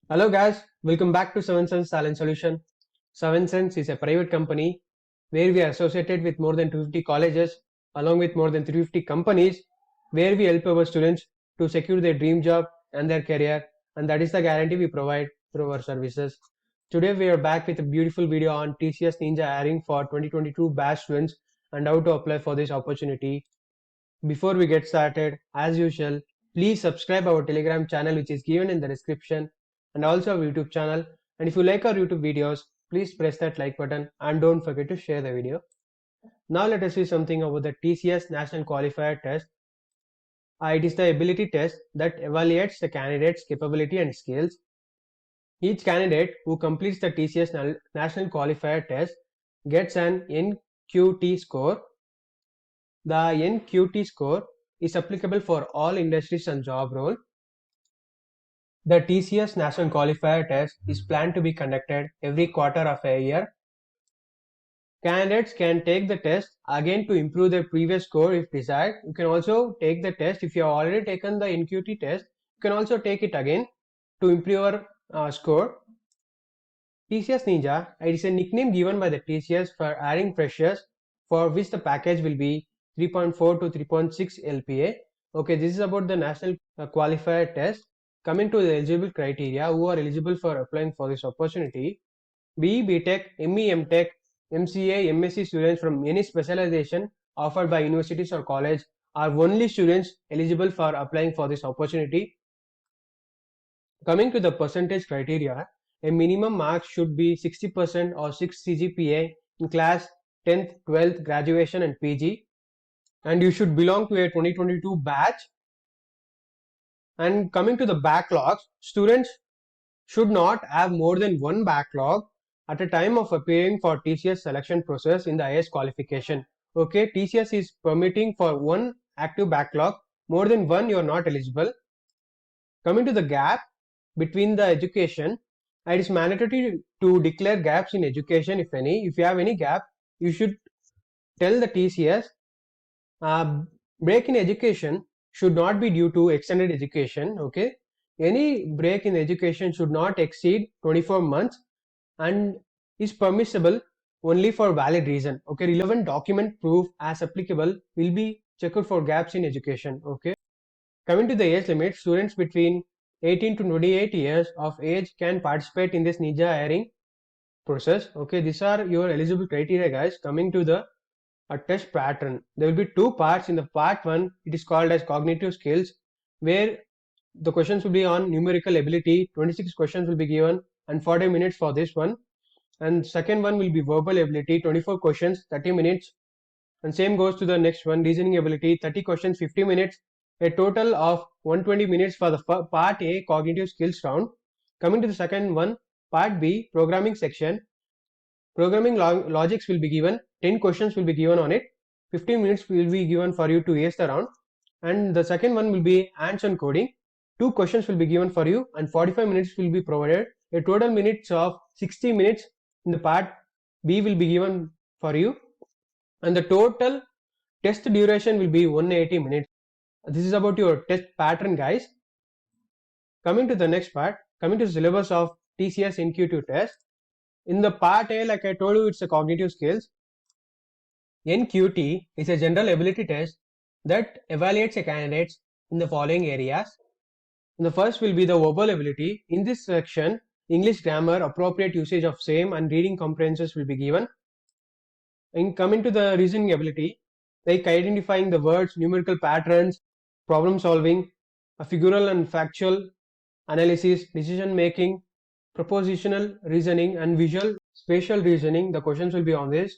Hello guys, welcome back to Seven Sense Talent Solution. Seven Sense is a private company where we are associated with more than 250 colleges along with more than 350 companies where we help our students to secure their dream job and their career, and that is the guarantee we provide through our services. Today we are back with a beautiful video on TCS Ninja hiring for 2022 batch students and how to apply for this opportunity. Before we get started, as usual, please subscribe our Telegram channel which is given in the description, and also our YouTube channel. And if you like our YouTube videos, please press that like button and don't forget to share the video. Now let us see something about the TCS National Qualifier Test. It is the ability test that evaluates the candidate's capability and skills. Each candidate who completes the TCS National Qualifier Test gets an NQT score. The NQT score is applicable for all industries and job roles. The TCS National Qualifier Test is planned to be conducted every quarter of a year. Candidates can take the test again to improve their previous score if desired. You can also take the test if you have already taken the NQT test. You can also take it again to improve your score. TCS Ninja, it is a nickname given by the TCS for hiring freshers, for which the package will be 3.4 to 3.6 LPA. Okay, this is about the National Qualifier Test. Coming to the eligible criteria, who are eligible for applying for this opportunity: BE, BTech, ME, MTech, MCA, MSc students from any specialization offered by universities or college are only students eligible for applying for this opportunity. Coming to the percentage criteria, a minimum mark should be 60% or 6 CGPA in class 10th, 12th, graduation and PG, and you should belong to a 2022 batch. And coming to the backlogs, students should not have more than one backlog at a time of appearing for TCS selection process in the highest qualification. Okay, TCS is permitting for one active backlog. More than one, you are not eligible. Coming to the gap between the education, it is mandatory to declare gaps in education if any. If you have any gap, you should tell the TCS. Break in education should not be due to extended education. Okay, any break in education should not exceed 24 months and is permissible only for valid reason. Okay, relevant document proof as applicable will be checked for gaps in education. Okay, coming to the age limit, students between 18 to 28 years of age can participate in this Ninja hiring process. Okay, these are your eligible criteria, guys. Coming to the test pattern, there will be two parts. In the part one, it is called as cognitive skills, where the questions will be on numerical ability. 26 questions will be given and 40 minutes for this one. And second one will be verbal ability, 24 questions, 30 minutes. And same goes to the next one, reasoning ability, 30 questions, 50 minutes. A total of 120 minutes for the part A, cognitive skills round. Coming to the second one, part B, programming section. Programming logics will be given, 10 questions will be given on it, 15 minutes will be given for you to ace the round. And the second one will be hands-on coding, 2 questions will be given for you and 45 minutes will be provided. A total minutes of 60 minutes in the part B will be given for you, and the total test duration will be 180 minutes. This is about your test pattern, guys. Coming to the next part, coming to the syllabus of TCS NQT test. In the part A, like I told you, it's a cognitive skills. NQT is a general ability test that evaluates a candidate in the following areas. The first will be the verbal ability. In this section, English grammar, appropriate usage of same and reading comprehensions will be given. In coming to the reasoning ability, like identifying the words, numerical patterns, problem solving, a figural and factual analysis, decision making, propositional reasoning and visual spatial reasoning, the questions will be on this.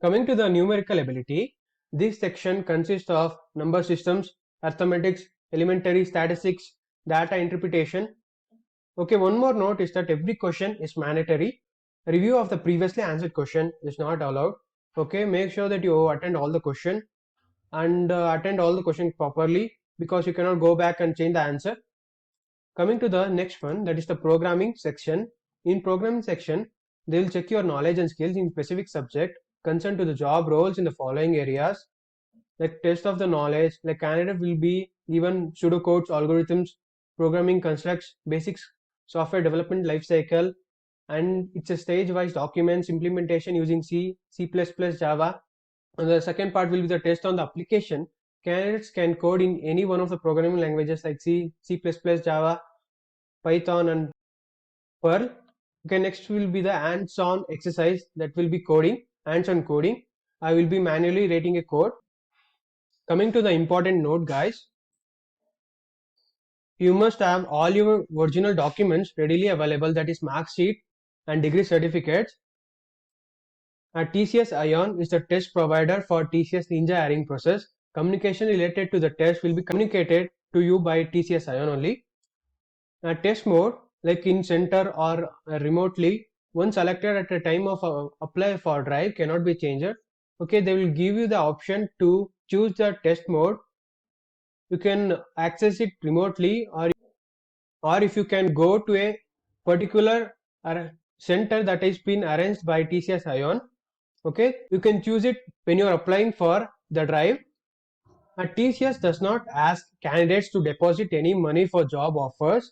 Coming to the numerical ability, this section consists of number systems, arithmetics, elementary statistics, data interpretation. Okay, one more note is that every question is mandatory. Review of the previously answered question is not allowed. Okay, make sure that you attend all the question and attend all the questions properly, because you cannot go back and change the answer. Coming to the next one, that is the programming section. In programming section, they will check your knowledge and skills in specific subject concerned to the job roles in the following areas. Like test of the knowledge, like candidate will be given pseudocodes, algorithms, programming constructs, basics software development lifecycle, and it's a stage-wise documents implementation using C, C++, Java. And the second part will be the test on the application. Candidates can code in any one of the programming languages like C, C++, Java, Python, and Perl. Okay, next will be the hands-on exercise, that will be coding, hands-on coding. I will be manually writing a code. Coming to the important note, guys, you must have all your original documents readily available, that is mark sheet and degree certificates. TCS Ion is the test provider for TCS Ninja hiring process. Communication related to the test will be communicated to you by TCS Ion only. Test mode, like in center or remotely, once selected at the time of apply for drive, cannot be changed. Okay, they will give you the option to choose the test mode. You can access it remotely, or if you can go to a particular center that has been arranged by TCS Ion. Okay, you can choose it when you are applying for the drive. TCS does not ask candidates to deposit any money for job offers.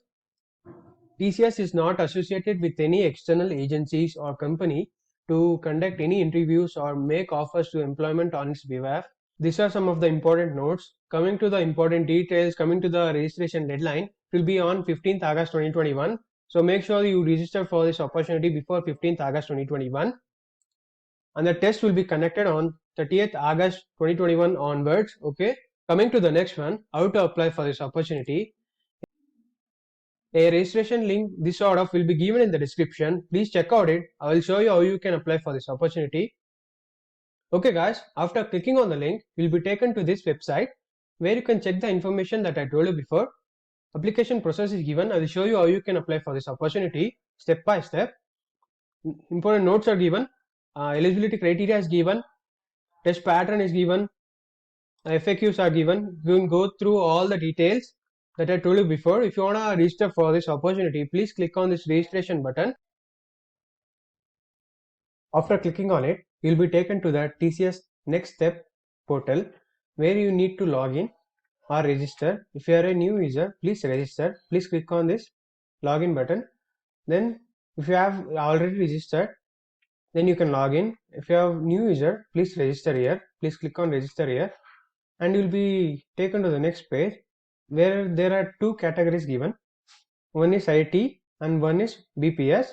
TCS is not associated with any external agencies or company to conduct any interviews or make offers to employment on its behalf. These are some of the important notes. Coming to the important details, coming to the registration deadline, it will be on 15th August 2021. So make sure you register for this opportunity before 15th August 2021. And the test will be conducted on 30th August 2021 onwards. Okay, coming to the next one, how to apply for this opportunity. A registration link this sort of will be given in the description. Please check out it. I will show you how you can apply for this opportunity. Okay guys, after clicking on the link, you'll be taken to this website where you can check the information that I told you before. Application process is given. I will show you how you can apply for this opportunity step by step. Important notes are given. Eligibility criteria is given. Test pattern is given. FAQs are given. You can go through all the details that I told you before. If you want to register for this opportunity, please click on this registration button. After clicking on it, you will be taken to the TCS Next Step portal where you need to log in or register. If you are a new user, please register. Please click on this login button. Then if you have already registered, then you can log in. If you have new user, please register here. Please click on register here and you will be taken to the next page where there are two categories given. One is IT and one is BPS.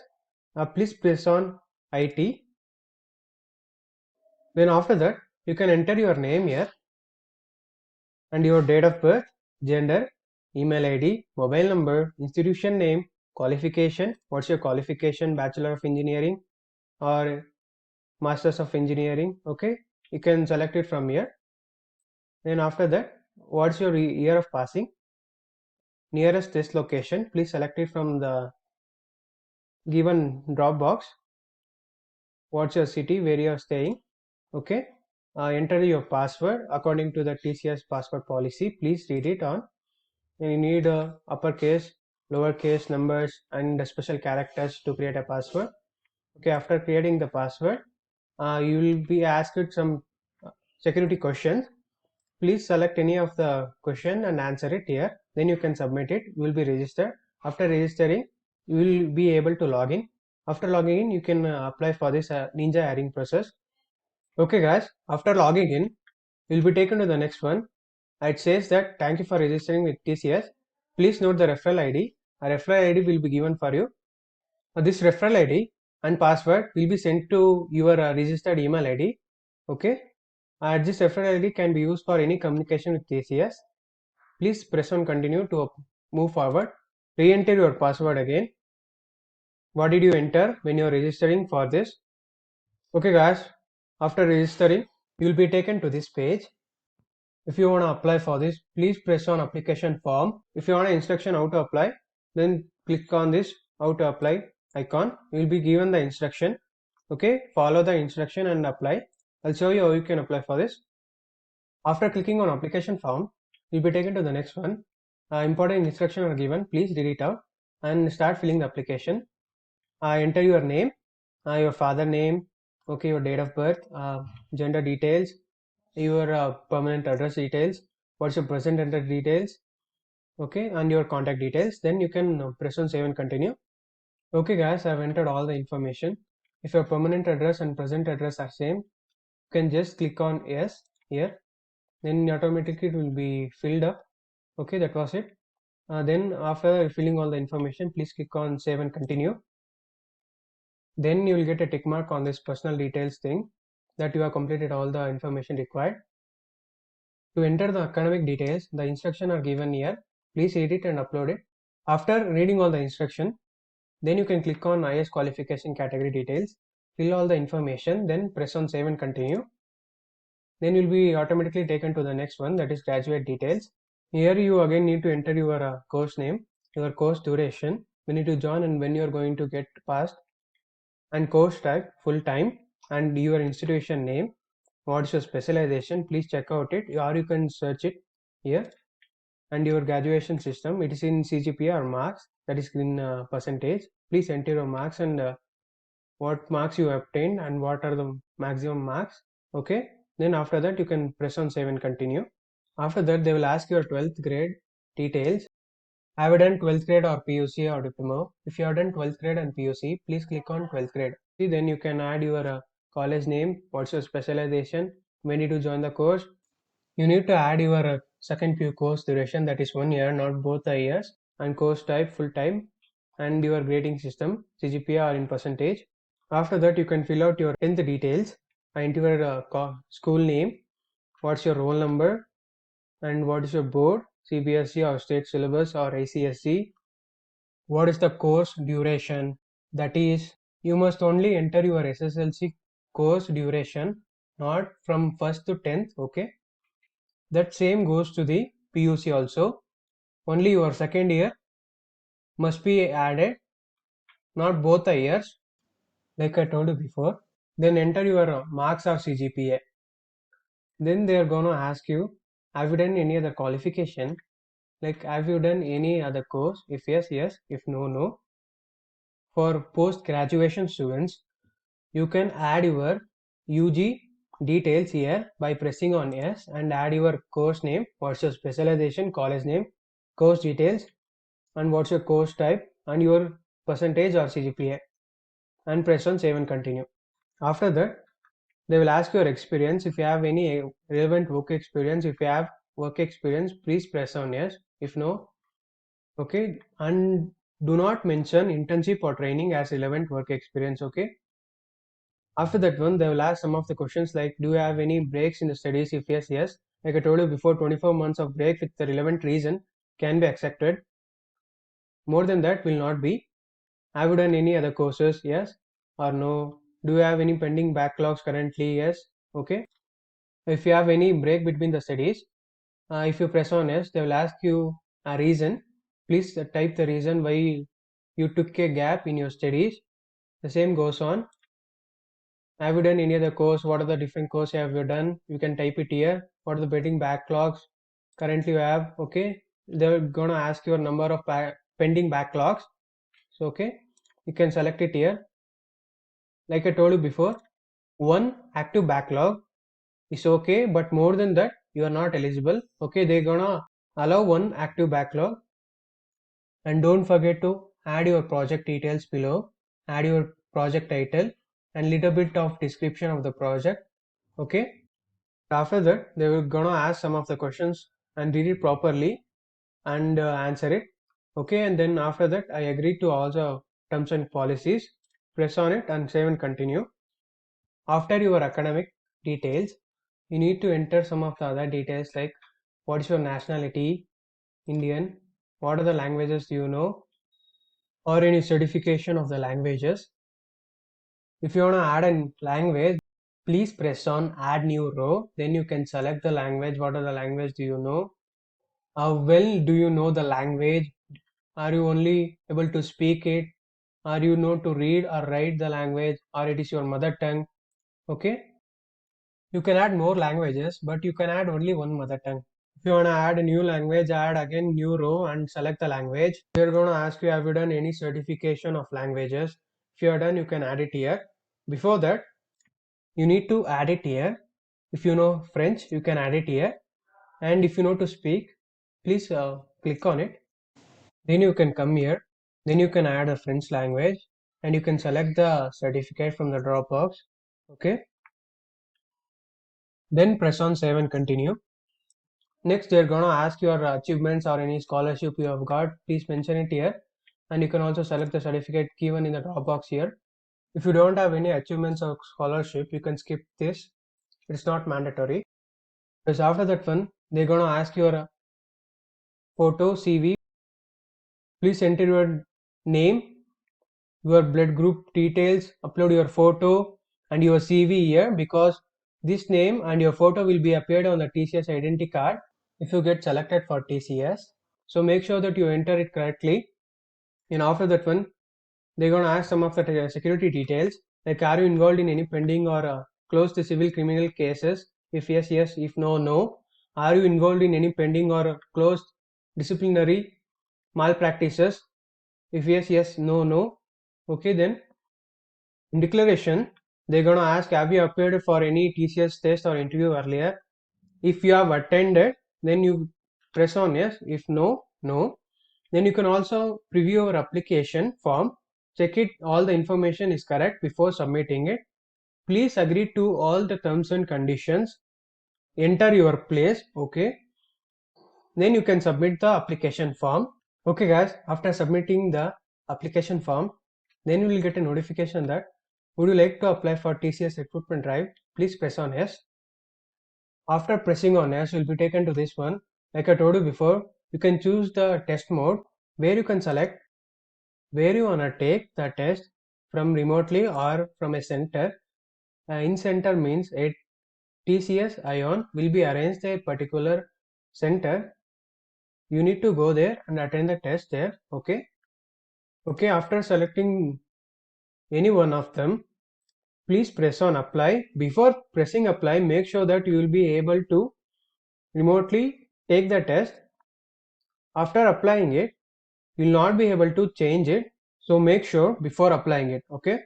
Please press on IT. Then after that, you can enter your name here and your date of birth, gender, email ID, mobile number, institution name, qualification. What's your qualification? Bachelor of Engineering or Masters of Engineering. Okay, you can select it from here. Then after that, what's your year of passing? Nearest test location. Please select it from the given drop box. What's your city where you are staying? Okay, enter your password according to the TCS password policy. Please read it on. And you need uppercase, lowercase numbers and special characters to create a password. Okay, after creating the password, you will be asked some security questions. Please select any of the question and answer it here. Then you can submit it. You will be registered. After registering, you will be able to log in. After logging in, you can apply for this Ninja hiring process. Okay guys, after logging in, you will be taken to the next one. It says that thank you for registering with TCS. Please note the referral ID. A referral ID will be given for you. This referral ID and password will be sent to your registered email ID. Okay. This referral ID can be used for any communication with TCS. Please press on continue to move forward. Re-enter your password again. What did you enter when you are registering for this? Okay guys, after registering, you will be taken to this page. If you want to apply for this, please press on application form. If you want an instruction how to apply, then click on this how to apply icon. You will be given the instruction. Okay, follow the instruction and apply. I'll show you how you can apply for this. After clicking on application form, you'll be taken to the next one. Important instructions are given. Please read it out and start filling the application. Enter your name, your father name, okay, your date of birth, gender details, your permanent address details, what's your present address details, okay, and your contact details. Then you can press on save and continue. Okay guys, I've entered all the information. If your permanent address and present address are same, you can just click on yes here. Then automatically it will be filled up. Okay, that was it. Then after filling all the information, please click on save and continue. Then you will get a tick mark on this personal details thing that you have completed all the information required. To enter the academic details, the instructions are given here. Please read it and upload it. After reading all the instruction, then you can click on IS qualification category details, fill all the information, then press on save and continue. Then you'll be automatically taken to the next one, that is graduate details. Here you again need to enter your course name, your course duration, when you to join and when you are going to get passed, and course type full time, and your institution name, what's your specialization, please check out it, or you can search it here, and your graduation system, it is in CGPA or marks, that is in percentage. Please enter your marks and what marks you obtained and what are the maximum marks. Okay, then after that you can press on save and continue. After that they will ask your 12th grade details. Have you done 12th grade or PUC or diploma? If you have done 12th grade and PUC, please click on 12th grade. See, then you can add your college name, what's your specialization, when did you join the course. You need to add your second PU course duration, that is 1 year, not both the years, and course type full time, and your grading system, CGPA or in percentage. After that you can fill out your 10th details and your school name, what's your roll number, and what is your board, CBSE or state syllabus or ICSE. What is the course duration, that is you must only enter your SSLC course duration, not from 1st to 10th. Okay, that same goes to the PUC also. Only your second year must be added, not both the years, like I told you before. Then enter your marks or CGPA. Then they are going to ask you, have you done any other qualification? Like, have you done any other course? If yes, yes. If no, no. For post-graduation students, you can add your UG details here by pressing on yes and add your course name, what's your specialization, college name, course details, and what's your course type and your percentage or CGPA, and press on save and continue. After that, they will ask your experience. If you have any relevant work experience, if you have work experience, please press on yes. If no, okay, and do not mention internship or training as relevant work experience. Okay. After that one, they will ask some of the questions like, do you have any breaks in the studies? If yes, yes. Like I told you before, 24 months of break with the relevant reason can be accepted. More than that will not be. Have you done any other courses? Yes or no. Do you have any pending backlogs currently? Yes. Okay. If you have any break between the studies, if you press on yes, they will ask you a reason. Please type the reason why you took a gap in your studies. The same goes on. Have you done any other course? What are the different courses have you done? You can type it here. What are the pending backlogs currently you have? Okay, they're gonna ask your number of pending backlogs. So okay, you can select it here. Like I told you before, one active backlog is okay, but more than that you are not eligible. Okay, they're gonna allow one active backlog. And don't forget to add your project details below, add your project title and little bit of description of the project. Okay, after that they will gonna ask some of the questions and read it properly and answer it. Okay, and then after that I agree to all the terms and policies, press on it and save and continue. After your academic details, you need to enter some of the other details like what is your nationality, Indian, what are the languages you know, or any certification of the languages. If you want to add a language, please press on add new row. Then you can select the language. What are the language do you know? How well do you know the language? Are you only able to speak it? Are you know to read or write the language, or it is your mother tongue? Okay. You can add more languages, but you can add only one mother tongue. If you want to add a new language, add again new row and select the language. They're going to ask you, have you done any certification of languages? If you are done, you can add it here. Before that, you need to add it here. If you know French, you can add it here. And if you know to speak, please click on it. Then you can come here. Then you can add a French language and you can select the certificate from the drop box. Okay. Then press on save and continue. Next, they're gonna ask your achievements or any scholarship you have got. Please mention it here. And you can also select the certificate given in the drop box here. If you don't have any achievements or scholarship, you can skip this. It's not mandatory. Because after that one, they're gonna ask your photo, CV. Please enter your name, your blood group details, upload your photo and your CV here, because this name and your photo will be appeared on the TCS identity card if you get selected for TCS. So make sure that you enter it correctly. And after that one, they're going to ask some of the security details, like are you involved in any pending or closed civil criminal cases? If yes, yes. If no, no. Are you involved in any pending or closed disciplinary malpractices? If yes, yes. No, no. Okay, then in declaration, they're going to ask have you appeared for any TCS test or interview earlier? If you have attended, then you press on yes. If no, no. Then you can also preview your application form. Check it, all the information is correct before submitting it. Please agree to all the terms and conditions. Enter your place. Okay. Then you can submit the application form. Okay guys, after submitting the application form, then you will get a notification that would you like to apply for TCS recruitment drive? Please press on yes. After pressing on yes, you will be taken to this one. Like I told you before, you can choose the test mode where you can select where you wanna take the test, from remotely or from a center. In center means a TCS Ion will be arranged a particular center. You need to go there and attend the test there. Okay. Okay. After selecting any one of them, please press on apply. Before pressing apply, make sure that you will be able to remotely take the test. After applying it, you will not be able to change it. So make sure before applying it. Okay.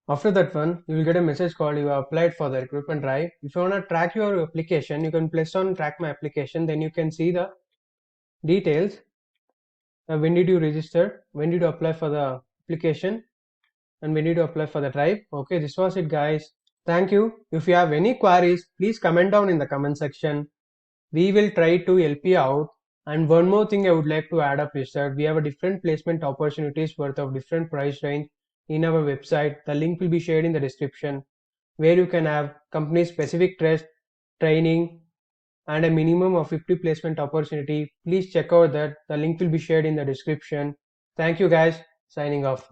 After that one, you will get a message called you have applied for the recruitment drive. If you want to track your application, you can press on track my application. Then you can see the details. When did you register? When did you apply for the application? And when did you apply for the drive? Okay, this was it guys. Thank you. If you have any queries, please comment down in the comment section. We will try to help you out. And one more thing I would like to add up is that we have a different placement opportunities worth of different price range in our website. The link will be shared in the description, where you can have company specific test, training and a minimum of 50 placement opportunity. Please check out that. The link will be shared in the description. Thank you guys. Signing off.